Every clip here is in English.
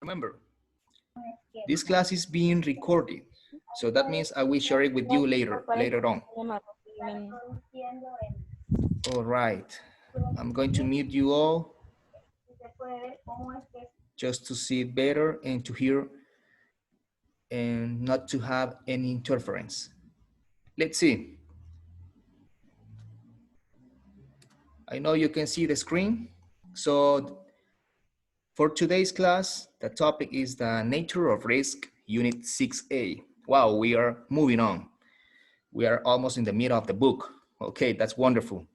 Remember, this class is being recorded. So that means I will share it with you later on. All right. I'm going to mute you all just to see it better and to hear and not to have any interference. Let's see. I know you can see the screen. So for today's class, the topic is the nature of risk, unit 6A. Wow, we are moving on. We are almost in the middle of the book. Okay, that's wonderful.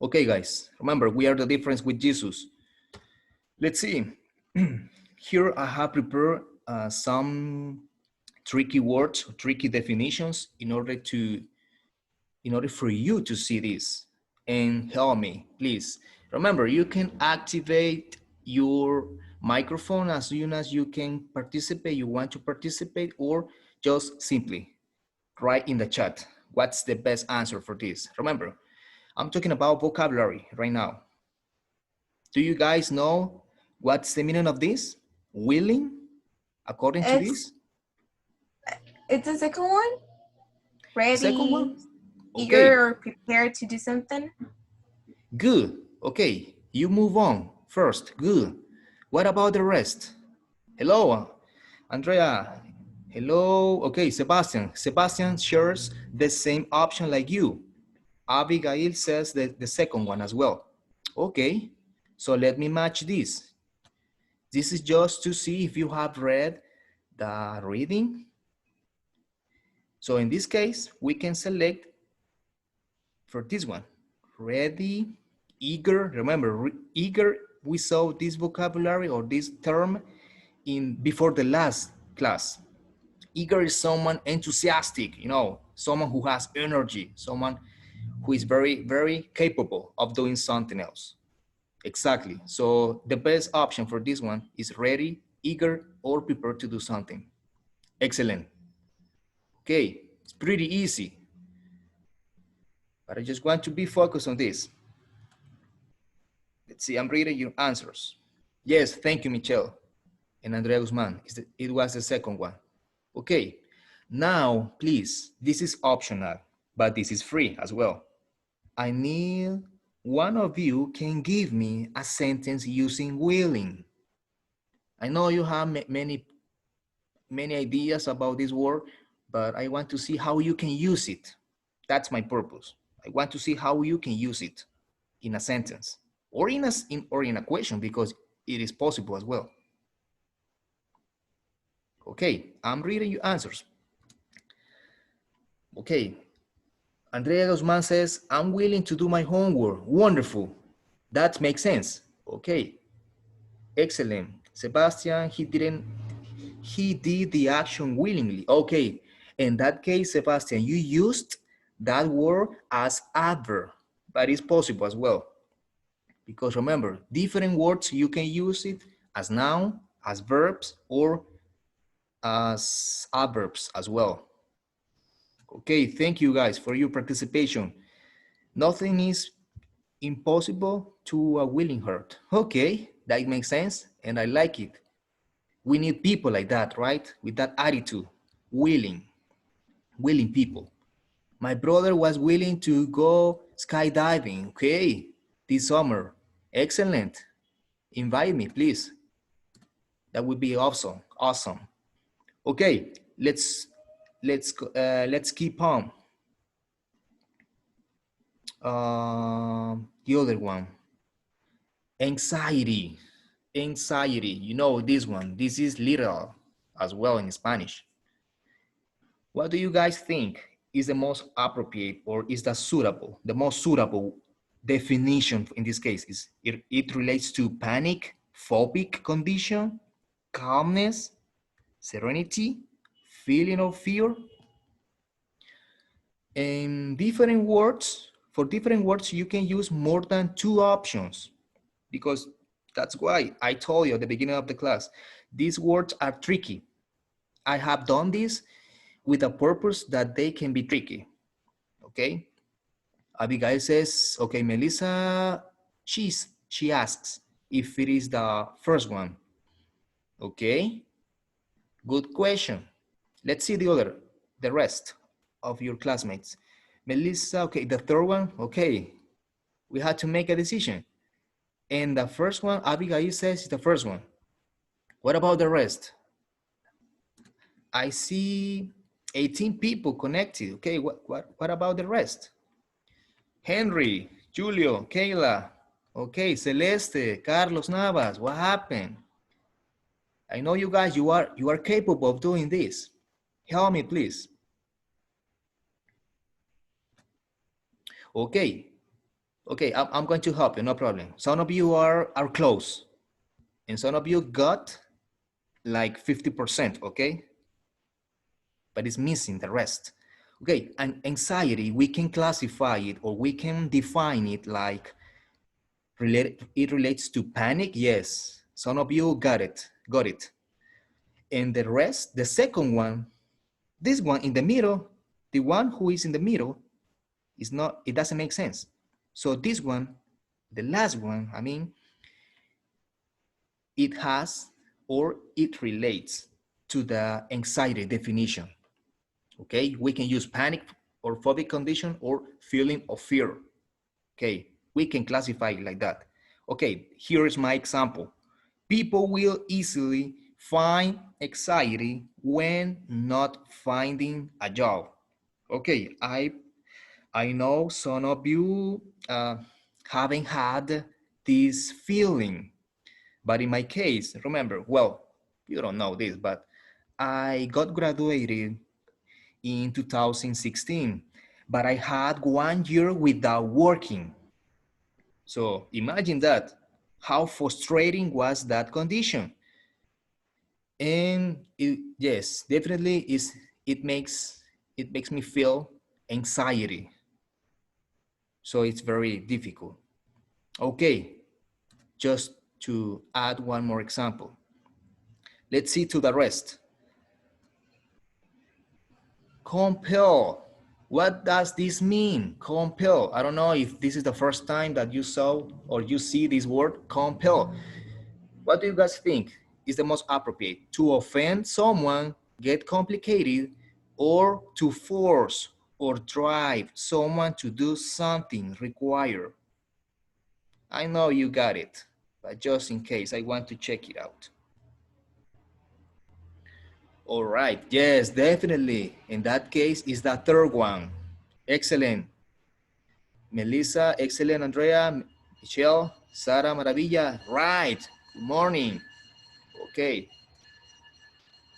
Okay, guys, remember, we are the difference with Jesus. Let's see. Here I have prepared some tricky words, tricky definitions in order for you to see this and help me, please. Remember, you can activate your microphone as soon as you can participate, you want to participate, or just simply write in the chat what's the best answer for this. Remember, I'm talking about vocabulary right now. Do you guys know what's the meaning of this? Willing, according to this? It's the second one? Ready, second one? Okay. Eager, or prepared to do something? Good. Okay, you move on first. Good. What about the rest? Hello, Andrea. Hello. Okay, Sebastian. Sebastian shares the same option like you. Abigail says the second one as well. Okay, so let me match this. This is just to see if you have read the reading. So in this case, we can select for this one, ready, eager. Remember, eager, we saw this vocabulary or this term before the last class. Eager is someone enthusiastic, you know, someone who has energy, someone who is very, very capable of doing something else. Exactly. So the best option for this one is ready, eager, or prepared to do something. Excellent. Okay, it's pretty easy. But I just want to be focused on this. Let's see, I'm reading your answers. Yes, thank you, Michelle. And Andrea Guzman, it was the second one. Okay, now, please, this is optional, but this is free as well. I need one of you can give me a sentence using willing. I know you have many ideas about this word, but I want to see how you can use it. That's my purpose. I want to see how you can use it in a sentence or in a question, because it is possible as well. Okay, I'm reading your answers. Okay, Andrea Guzman says, I'm willing to do my homework. Wonderful. That makes sense. Okay, excellent. Sebastian, he did the action willingly. Okay, in that case, Sebastian, you used that word as adverb, but it's possible as well. Because remember, different words, you can use it as noun, as verbs, or as adverbs as well. Okay, thank you guys for your participation. Nothing is impossible to a willing heart. Okay, that makes sense, and I like it. We need people like that, right? With that attitude, willing people. My brother was willing to go skydiving, okay, this summer. Excellent. Invite me, please. That would be awesome. Okay, let's keep on. The other one, anxiety, you know this one. This is literal as well in Spanish. What do you guys think is the most appropriate, or is the most suitable definition in this case? Is it relates to panic, phobic condition, calmness, serenity, feeling of fear? And for different words, you can use more than two options, because that's why I told you at the beginning of the class, these words are tricky. I have done this with a purpose that they can be tricky, okay? Abigail says, okay, Melissa, she asks if it is the first one. Okay, good question. Let's see the rest of your classmates. Melissa, okay, the third one, okay. We had to make a decision. And the first one, Abigail says is the first one. What about the rest? I see 18 people connected. Okay, what about the rest? Henry, Julio, Kayla, okay, Celeste, Carlos Navas, what happened? I know you guys, you are capable of doing this. Help me, please. Okay, okay, I'm going to help you, no problem. Some of you are close, and some of you got like 50%, okay? But it's missing the rest. Okay, and anxiety, we can classify it or we can define it like it relates to panic. Yes, some of you got it. And the rest, the second one, this one in the middle, the one who is in the middle is not, it doesn't make sense. So this one, the last one, I mean, it has or it relates to the anxiety definition. Okay, we can use panic or phobic condition or feeling of fear. Okay, we can classify it like that. Okay, here is my example. People will easily find anxiety when not finding a job. Okay, I know some of you haven't had this feeling, but in my case, remember, well, you don't know this, but I got graduated in 2016, but I had 1 year without working. So imagine that, how frustrating was that condition? And yes, definitely it makes me feel anxiety. So it's very difficult. Okay, just to add one more example. Let's see to the rest. Compel. What does this mean? Compel. I don't know if this is the first time that you saw or you see this word, compel. What do you guys think is the most appropriate? To offend someone, get complicated, or to force or drive someone to do something required? I know you got it, but just in case, I want to check it out. All right, yes, definitely. In that case, is the third one. Excellent. Melissa, excellent. Andrea, Michelle, Sara, Maravilla. Right. Good morning. Okay.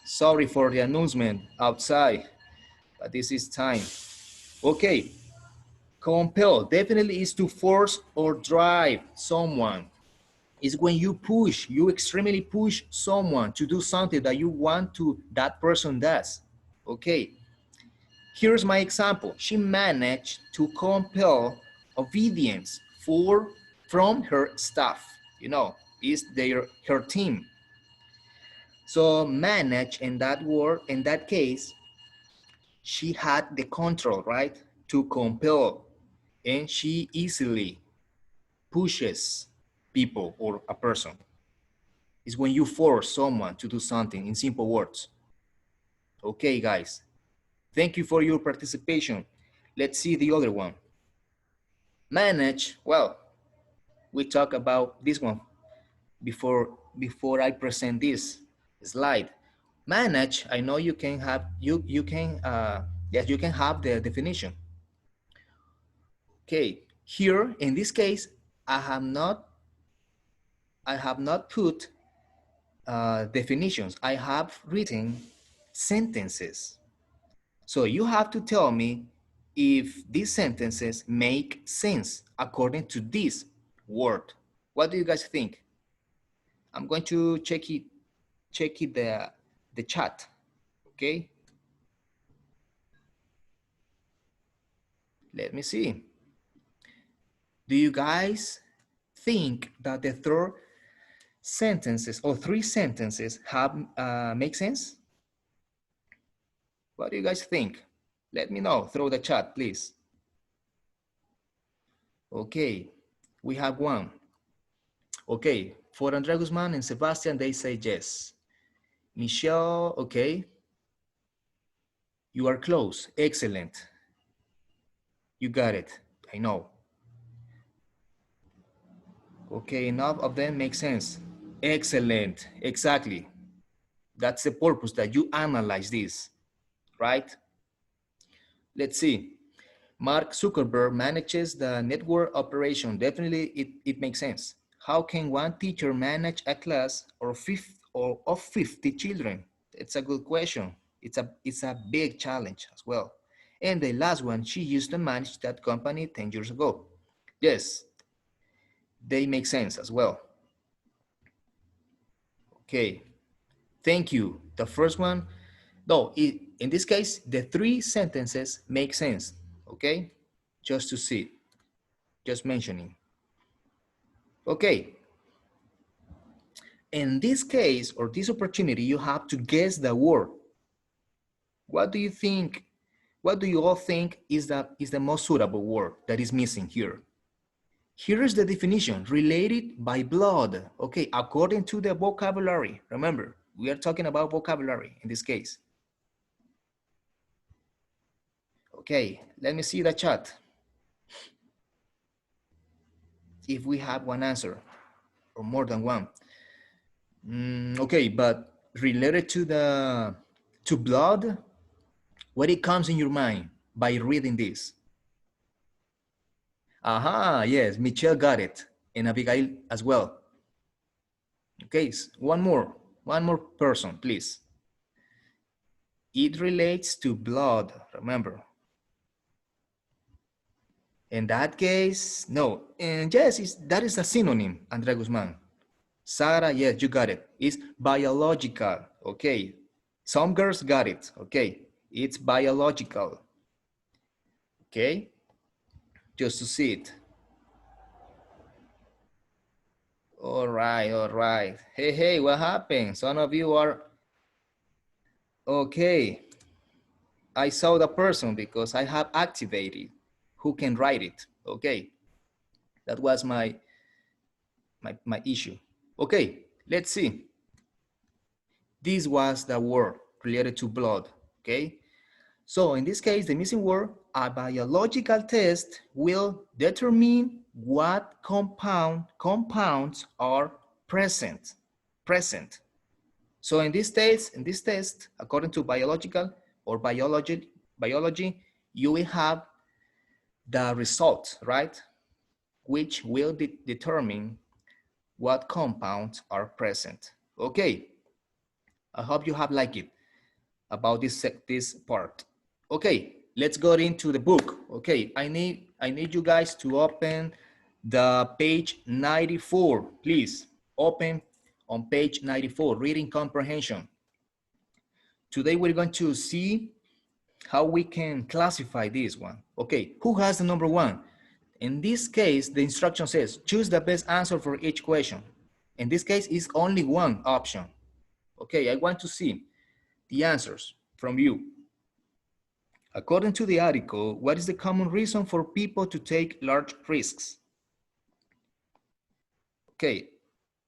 Sorry for the announcement outside, but this is time. Okay. Compel definitely is to force or drive someone. It's when you extremely push someone to do something that you want that person does. Okay. Here's my example. She managed to compel obedience from her staff. Is her team. So manage in that word, in that case, she had the control, right? To compel, and she easily pushes people or a person. It's when you force someone to do something in simple words. Okay, guys. Thank you for your participation. Let's see the other one. Manage, well, we talked about this one before I present this slide. Manage, I know you can have you can yes, you can have the definition. Okay, here in this case, I have not put definitions. I have written sentences. So you have to tell me if these sentences make sense according to this word. What do you guys think? I'm going to check the chat, okay? Let me see. Do you guys think that the third sentences or three sentences have make sense? What do you guys think? Let me know through the chat, please. Okay, we have one. Okay, for Andrea Guzman and Sebastian, they say yes. Michelle, okay. You are close, excellent. You got it, I know. Okay, enough of them make sense. Excellent, exactly. That's the purpose that you analyze this, right? Let's see. Mark Zuckerberg manages the network operation. Definitely, it makes sense. How can one teacher manage a class of 50 children? It's a good question. It's a big challenge as well. And the last one, she used to manage that company 10 years ago. Yes, they make sense as well. Okay, thank you. The first one, no, in this case, the 3 sentences make sense, okay? Just to see, just mentioning. Okay, in this case, or this opportunity, you have to guess the word. What do you think, what do you all think is the most suitable word that is missing here? Here is the definition, related by blood. Okay, according to the vocabulary. Remember, we are talking about vocabulary in this case. Okay, let me see the chat. If we have one answer or more than one. Okay, but related to blood, what it comes in your mind by reading this? Aha, yes, Michelle got it, and Abigail as well. Okay, one more person, please. It relates to blood, remember. In that case, no. And yes, that is a synonym, Andrea Guzman. Sarah, yes, you got it. It's biological, okay. Some girls got it, okay. It's biological, okay. Just to see it. All right, all right. Hey, hey, what happened? Some of you are, okay. I saw the person because I have activated who can write it, okay. That was my issue. Okay, let's see. This was the word related to blood, okay? So in this case, the missing word, a biological test will determine what compounds are present. So in this test, according to biological or biology, you will have the result, right? Which will determine what compounds are present. Okay, I hope you have liked it about this part. Okay, let's go into the book. Okay, I need you guys to open the page 94, please. Open on page 94, reading comprehension. Today we're going to see how we can classify this one. Okay, who has the number 1? In this case, the instruction says, choose the best answer for each question. In this case, it's only one option. Okay, I want to see the answers from you. According to the article, what is the common reason for people to take large risks? Okay,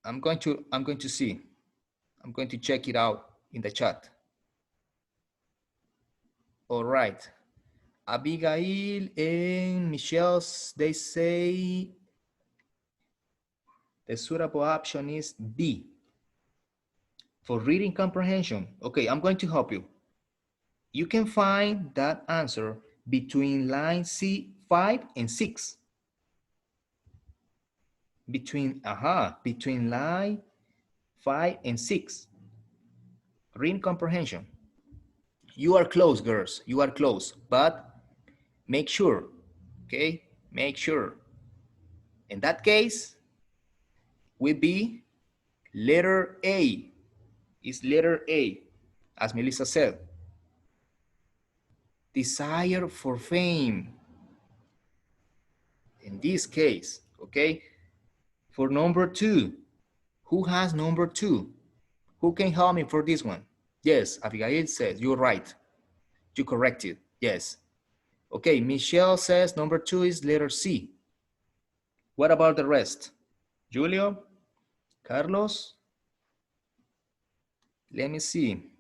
I'm going to see. I'm going to check it out in the chat. All right. Abigail and Michelle, they say the suitable option is B. For reading comprehension. Okay, I'm going to help you. You can find that answer between line C5 and 6. Between line 5 and 6. Reading comprehension. You are close, girls. You are close, but make sure, okay? Make sure. In that case, will be letter A. Is letter A, as Melissa said. Desire for fame. In this case, okay? For number 2, who has number 2? Who can help me for this one? Yes, Abigail says, you're right. You corrected, yes. Okay, Michelle says number 2 is letter C. What about the rest? Julio? Carlos? Let me see.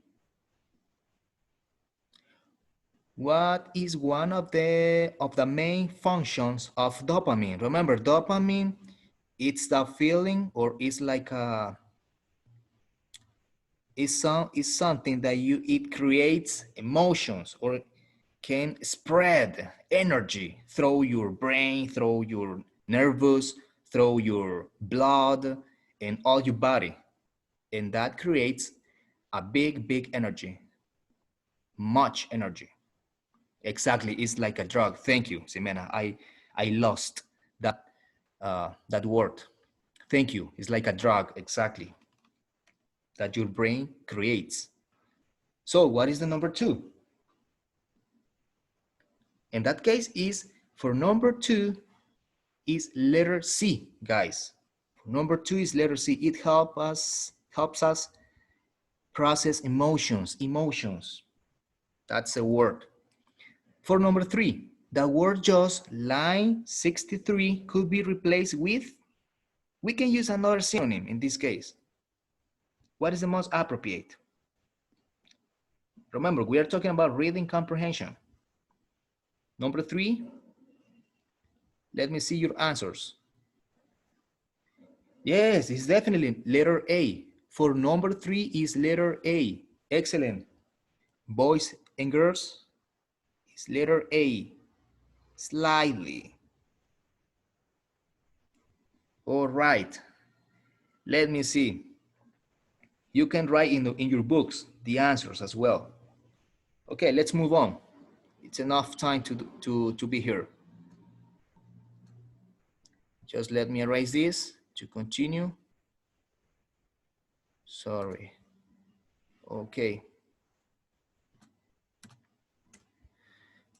What is one of the main functions of dopamine? Remember, dopamine, it's the feeling, or it's like a, it's something that it creates emotions, or can spread energy through your brain, through your nervous, through your blood, and all your body. And that creates a big energy, much energy. Exactly, it's like a drug. Thank you, Ximena. I lost that that word. Thank you. It's like a drug, exactly, that your brain creates. So what is the number two? In that case is, for number two is letter C, guys. Number two is letter C. It helps us process emotions. That's a word. For number three, the word just line 63 could be replaced with, we can use another synonym in this case. What is the most appropriate? Remember, we are talking about reading comprehension. Number three, let me see your answers. Yes, it's definitely letter A. For number three is letter A. Excellent. Boys and girls, it's letter A. Slightly. All right. Let me see. You can write in your books the answers as well. Okay, let's move on. It's enough time to be here. Just let me erase this to continue. Sorry. Okay.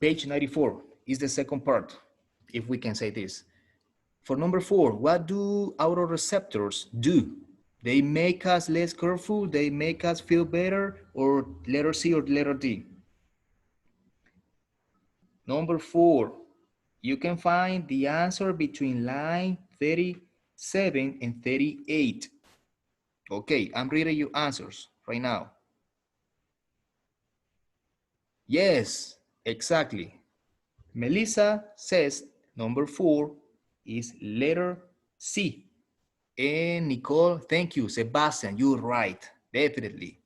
Page 94 is the second part, if we can say this. For number four, what do autoreceptors do? They make us less careful, they make us feel better, or letter C or letter D? Number four, you can find the answer between line 37 and 38. Okay, I'm reading your answers right now. Yes, exactly. Melissa says number four is letter C. And Nicole, thank you. Sebastian, you're right, definitely.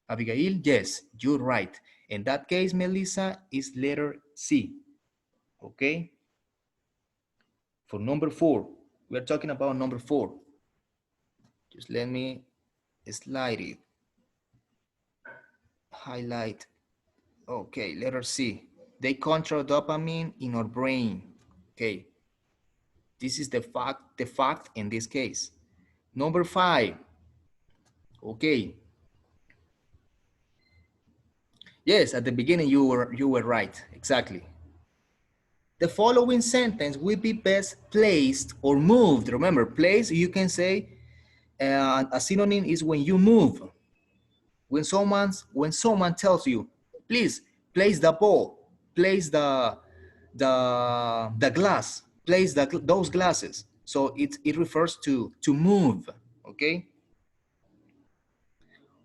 Abigail, yes, you're right. In that case, Melissa, is letter C, okay? For number four, we're talking about number four. Just let me slide it, highlight. Okay, letter C. They control dopamine in our brain. Okay, this is the fact in this case. Number five, okay. Yes, at the beginning you were right, exactly. The following sentence will be best placed or moved. Remember, place, you can say a synonym is when you move. When someone tells you, please place the ball, place the glass, place those glasses. So it refers to move, okay?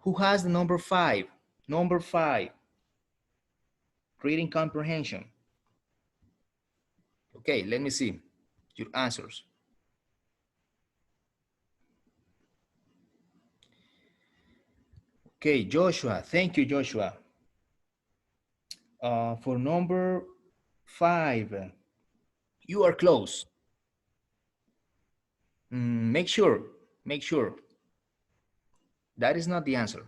Who has the number five? Number five, reading comprehension. Okay, let me see your answers. Okay, Joshua, thank you, Joshua. For number five, you are close. Make sure that is not the answer.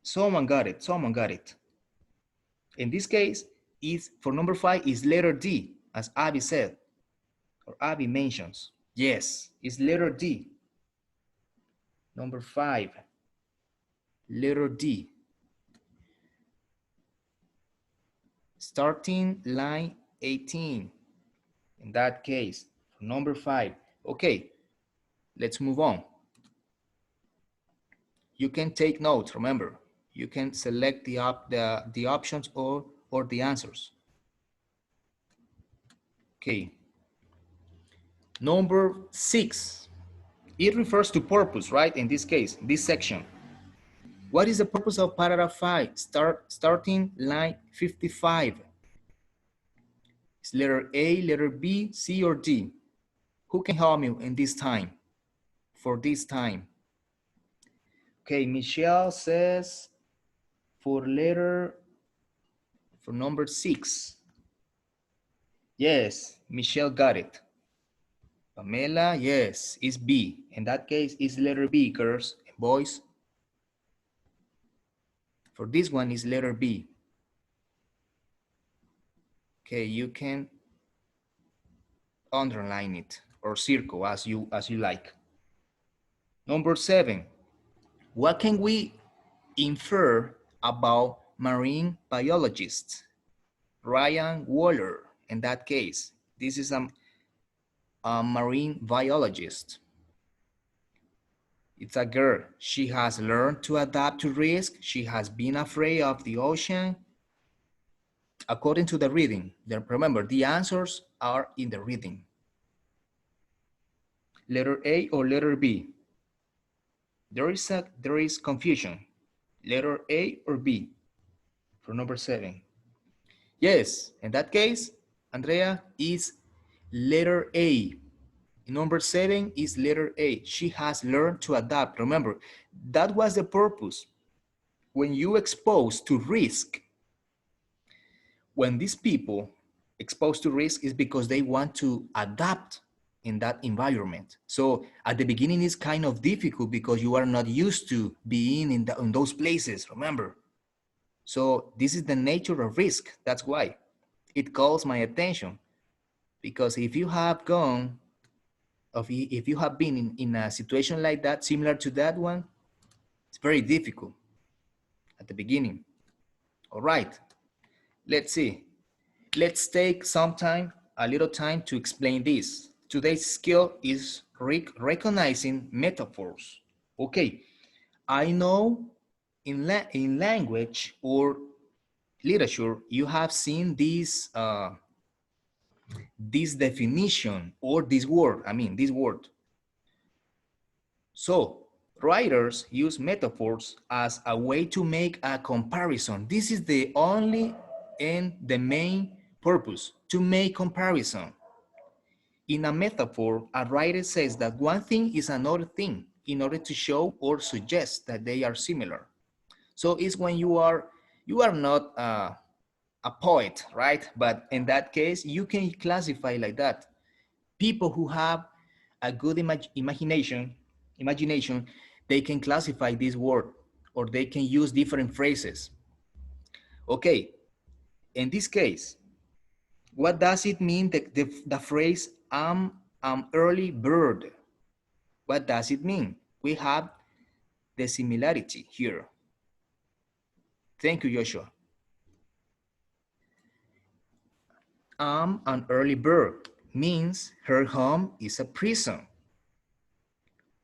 Someone got it. In this case, is for number five is letter D, as Abby said, or Abby mentions. Yes, it's letter D. Number five, letter D. Starting line 18. In that case, for number five. Okay, let's move on. You can take notes, remember. You can select the options or the answers. Okay. Number six It refers to purpose, right? In this case, this section. What is the purpose of paragraph 5? Starting line 55. It's letter A, letter B, C, or D. Who can help me in this time? For this time. Okay, Michelle says for number 6. Yes, Michelle got it. Pamela, yes, it's B. In that case, it's letter B, girls and boys. For this one, is letter B. Okay, you can underline it or circle as you like. Number 7, what can we infer about marine biologists? Ryan Waller, in that case, this is a marine biologist. It's a girl. She has learned to adapt to risk. She has been afraid of the ocean. According to the reading, remember, the answers are in the reading. Letter A or letter B? There is confusion. Letter A or B for number 7. Yes, in that case, Andrea, is letter A. Number 7 is letter A. She has learned to adapt. Remember, that was the purpose. When you expose to risk, when these people exposed to risk is because they want to adapt in that environment. So at the beginning it's kind of difficult because you are not used to being in those places, remember? So this is the nature of risk. That's why it calls my attention, because if you have gone, if you have been in a situation like that, similar to that one, it's very difficult at the beginning. All right, let's see. Let's take a little time to explain this. Today's skill is recognizing metaphors. Okay, I know in language or literature, you have seen this definition or this word, this word. So writers use metaphors as a way to make a comparison. This is the only and the main purpose, to make comparison. In a metaphor, a writer says that one thing is another thing in order to show or suggest that they are similar. So it's when you are not a poet, right? But in that case, you can classify like that. People who have a good imagination, they can classify this word, or they can use different phrases. Okay, in this case, what does it mean, the phrase, I'm an early bird? What does it mean? We have the similarity here. Thank you, Joshua. I'm an early bird means her home is a prison.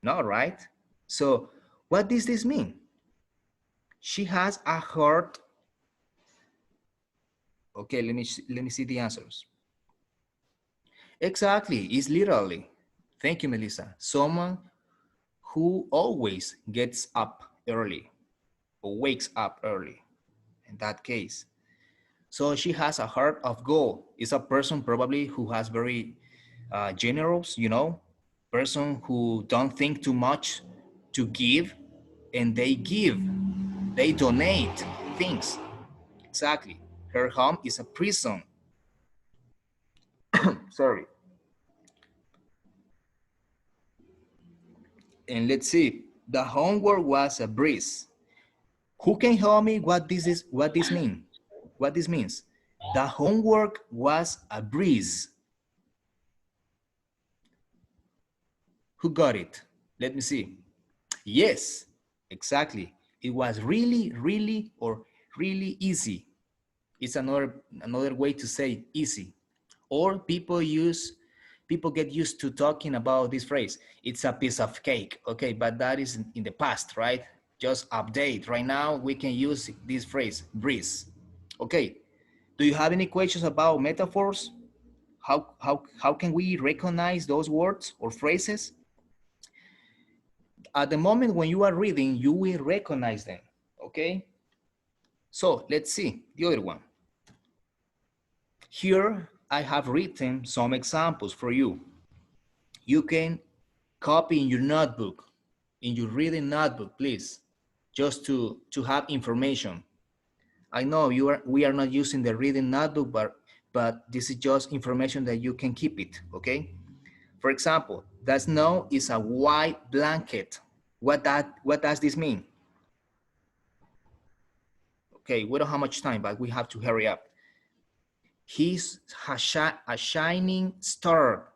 No, right? So what does this mean? She has a heart. Okay, let me see the answers. Exactly, it's literally. Thank you, Melissa. Someone who always gets up early or wakes up early in that case. So she has a heart of gold. It's a person probably who has very generous, person who don't think too much to give, and they give, they donate things. Exactly. Her home is a prison. Sorry. And let's see, the homework was a breeze. Who can help me what this means? What this means? The homework was a breeze. Who got it? Let me see. Yes, exactly. It was really, really, or really easy. It's another way to say easy. Or people get used to talking about this phrase. It's a piece of cake. Okay, but that is in the past, right? Just update. Right now, we can use this phrase, breeze. Okay, do you have any questions about metaphors? How can we recognize those words or phrases? At the moment when you are reading, you will recognize them, okay? So let's see the other one. Here I have written some examples for you. You can copy in your notebook, in your reading notebook, please, just to have information. I know we are not using the reading notebook, but this is just information that you can keep it, okay? For example, the snow is a white blanket. What does this mean? Okay, we don't have much time, but we have to hurry up. He's a shining star.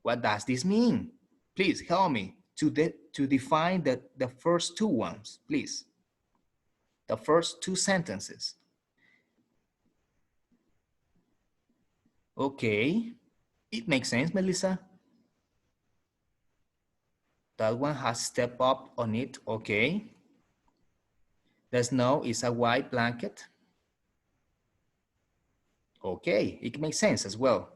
What does this mean? Please help me to define the first two ones, please. The first two sentences. Okay, it makes sense, Melissa. That one has step up on it, okay. The snow is a white blanket. Okay, it makes sense as well.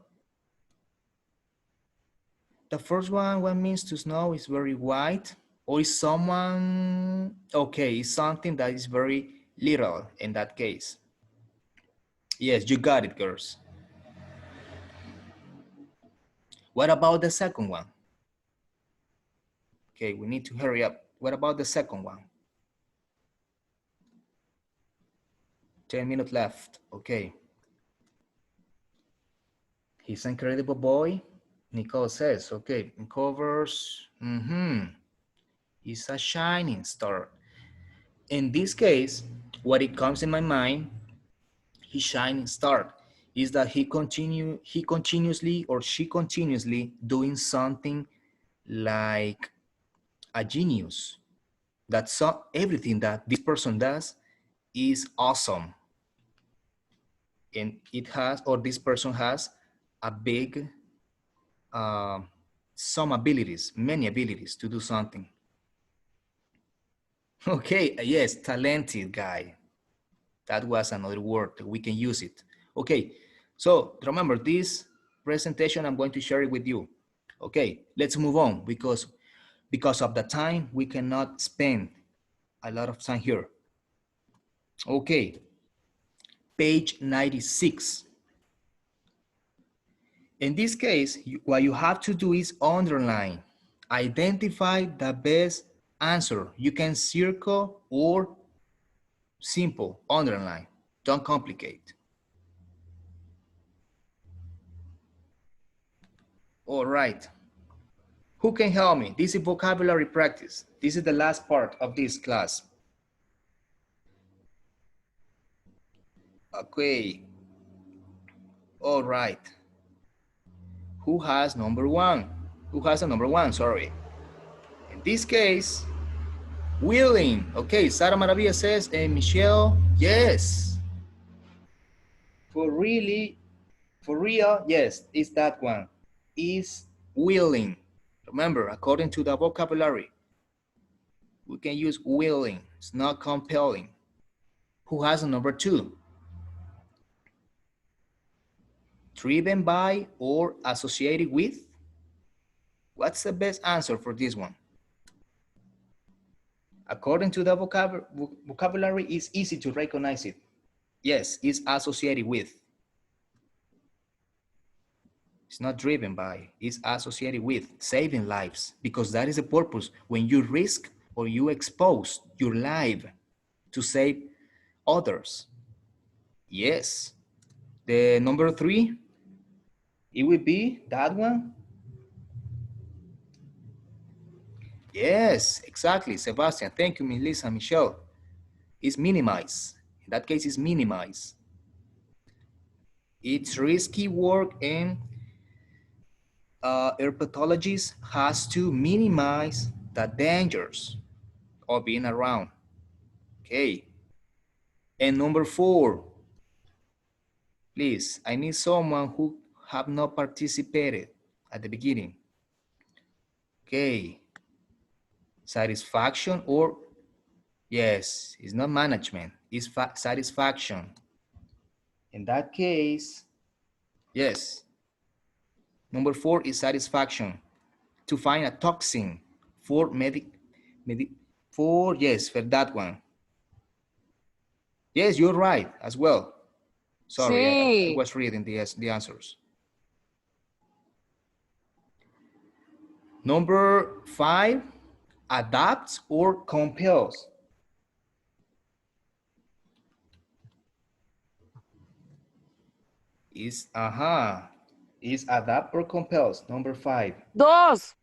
The first one, what means to snow is very white, or is someone, okay, it's something that is very little in that case. Yes, you got it, girls. What about the second one? Okay, we need to hurry up. What about the second one? 10 minutes left, okay. He's an incredible boy, Nicole says, okay, covers, he's a shining star. In this case, what it comes in my mind, his shining star, is that he continuously or she continuously doing something like a genius. That everything that this person does is awesome. And it has, or this person has a big, some abilities, many abilities to do something. Okay, yes, talented guy. That was another word that we can use it. Okay, so remember this presentation, I'm going to share it with you. Okay, let's move on because of the time, we cannot spend a lot of time here. Okay, page 96. In this case, what you have to do is underline. Identify the best answer. You can circle or simple, underline. Don't complicate. All right. Who can help me? This is vocabulary practice. This is the last part of this class. Okay. All right. Who has number one? Who has a number one? Sorry. In this case, willing. Okay, Sara Maravilla says, and Michelle, yes. For real, yes, it's that one. Is willing. Remember, according to the vocabulary, we can use willing. It's not compelling. Who has a number two? Driven by or associated with? What's the best answer for this one? According to the vocabulary, it's easy to recognize it. Yes, it's associated with. It's not driven by, it's associated with saving lives, because that is the purpose. When you risk or you expose your life to save others. Yes. The number three, it would be that one. Yes, exactly, Sebastian. Thank you, Melissa, Michelle. It's minimize. In that case, it's minimize. It's risky work, and herpetologist has to minimize the dangers of being around. Okay. And number four, please, I need someone who have not participated at the beginning. Okay. Satisfaction or, yes, it's not management, it's satisfaction. In that case, yes. Number four is satisfaction. To find a toxin for 4, yes, for that one. Yes, you're right as well. Sorry, I Sí. was reading the answers. Number 5, adapts or compels. Is adapt or compels. Number 5. 2.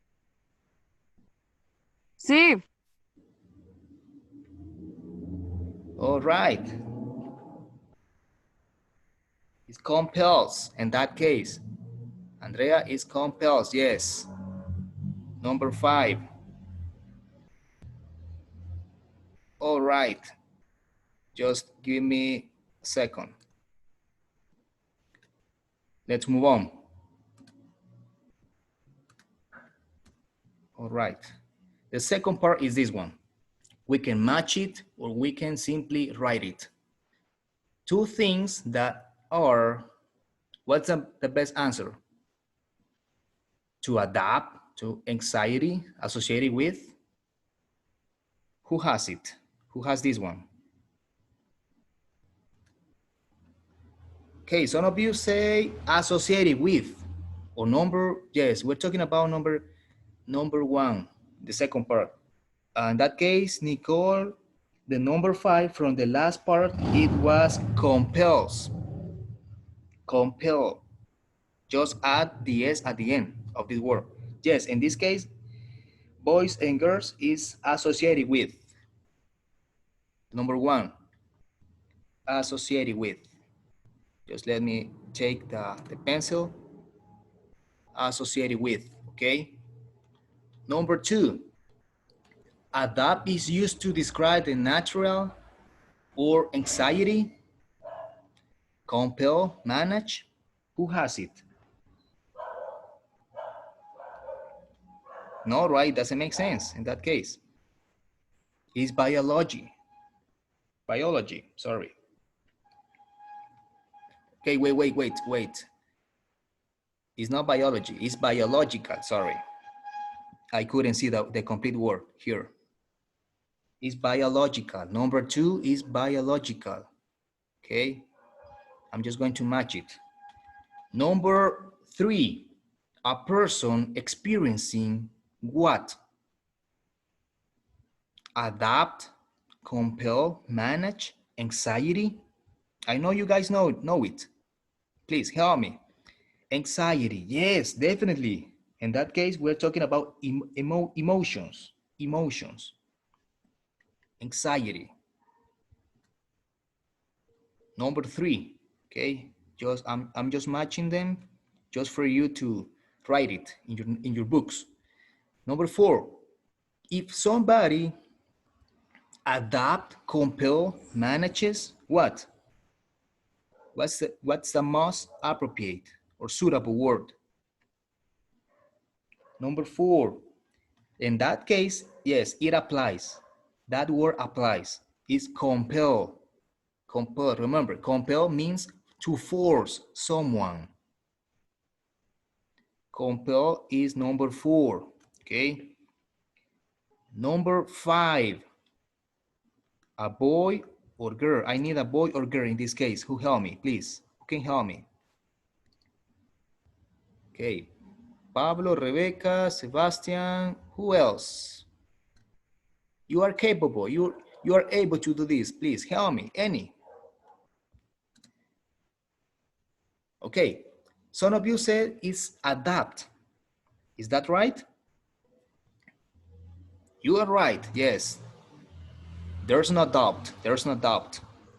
Sí. All right. It compels in that case. Andrea is compels, yes. Number 5. All right. Just give me a second. Let's move on. All right. The second part is this one. We can match it or we can simply write it. Two things that are, what's the best answer? To adapt to anxiety associated with? Who has it? Who has this one? Okay, some of you say associated with or number, yes, we're talking about number 1, the second part. In that case, Nicole, the number 5 from the last part, it was compels. Compel. Just add the S at the end of this word. Yes, in this case, boys and girls is associated with. Number 1, associated with. Just let me take the pencil. Associated with, okay? Number 2, adapt is used to describe the natural or anxiety. Compel, manage. Who has it? No, right? Doesn't make sense in that case. It's biology. Biology, sorry. Okay, wait. It's not biology, it's biological, sorry. I couldn't see the complete word here. It's biological. Number 2 is biological. Okay, I'm just going to match it. Number 3, a person experiencing what? Adapt, compel, manage, anxiety. I know you guys know it. Please help me. Anxiety, yes, definitely. In that case, we're talking about emotions. Anxiety. Number 3, okay? I'm just matching them just for you to write it in your books. Number 4, if somebody adapt, compel, manages what? What's the most appropriate or suitable word? Number 4, in that case, yes, it applies. That word applies. It's compel. Compel, remember, compel means to force someone. Compel is number 4, okay? Number 5, a boy or girl. I need a boy or girl in this case. Who help me, please? Who can help me? Okay, Pablo, Rebecca, Sebastian, who else? You are capable, you are able to do this. Please help me, any. Okay, some of you said it's adapt. Is that right? You are right, yes. There's no doubt,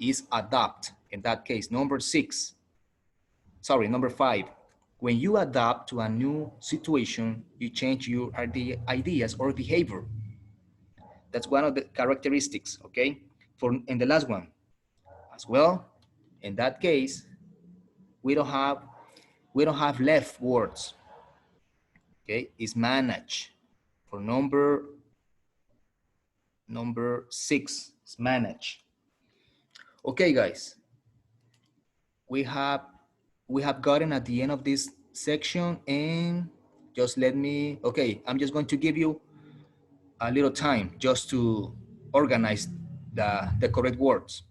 It's adapt in that case. Number 5. When you adapt to a new situation, you change your ideas or behavior. That's one of the characteristics, okay? In the last one as well, in that case, we don't have left words, okay? It's manage. For number 6, it's manage. Okay, guys, we have gotten at the end of this section, and just let me, okay, I'm just going to give you a little time just to organize the correct words.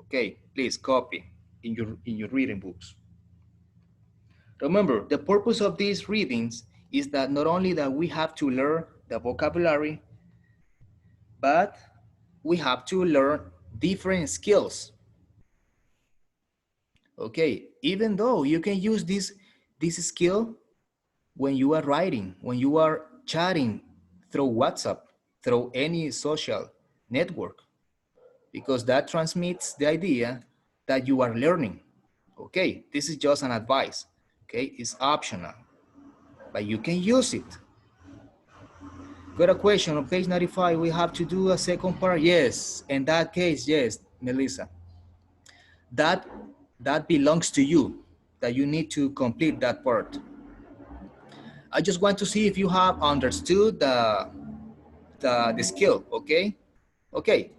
Okay, please copy in your reading books. Remember, the purpose of these readings is that not only that we have to learn the vocabulary, but we have to learn different skills. Okay, even though you can use this skill when you are writing, when you are chatting through WhatsApp, through any social network, because that transmits the idea that you are learning. Okay, this is just an advice. Okay, it's optional, but you can use it. Got a question on page 95. We have to do a second part. Yes, in that case, yes, Melissa. That belongs to you, that you need to complete that part. I just want to see if you have understood the skill, okay? Okay,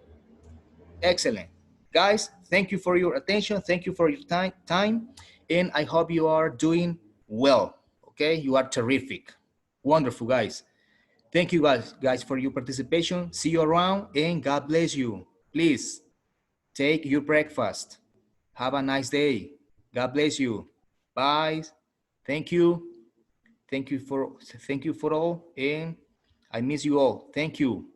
excellent. Guys, thank you for your attention. Thank you for your time. And I hope you are doing well, okay? You are terrific. Wonderful, guys. Thank you guys for your participation. See you around and God bless you. Please take your breakfast. Have a nice day. God bless you. Bye. Thank you. Thank you for all, and I miss you all. Thank you.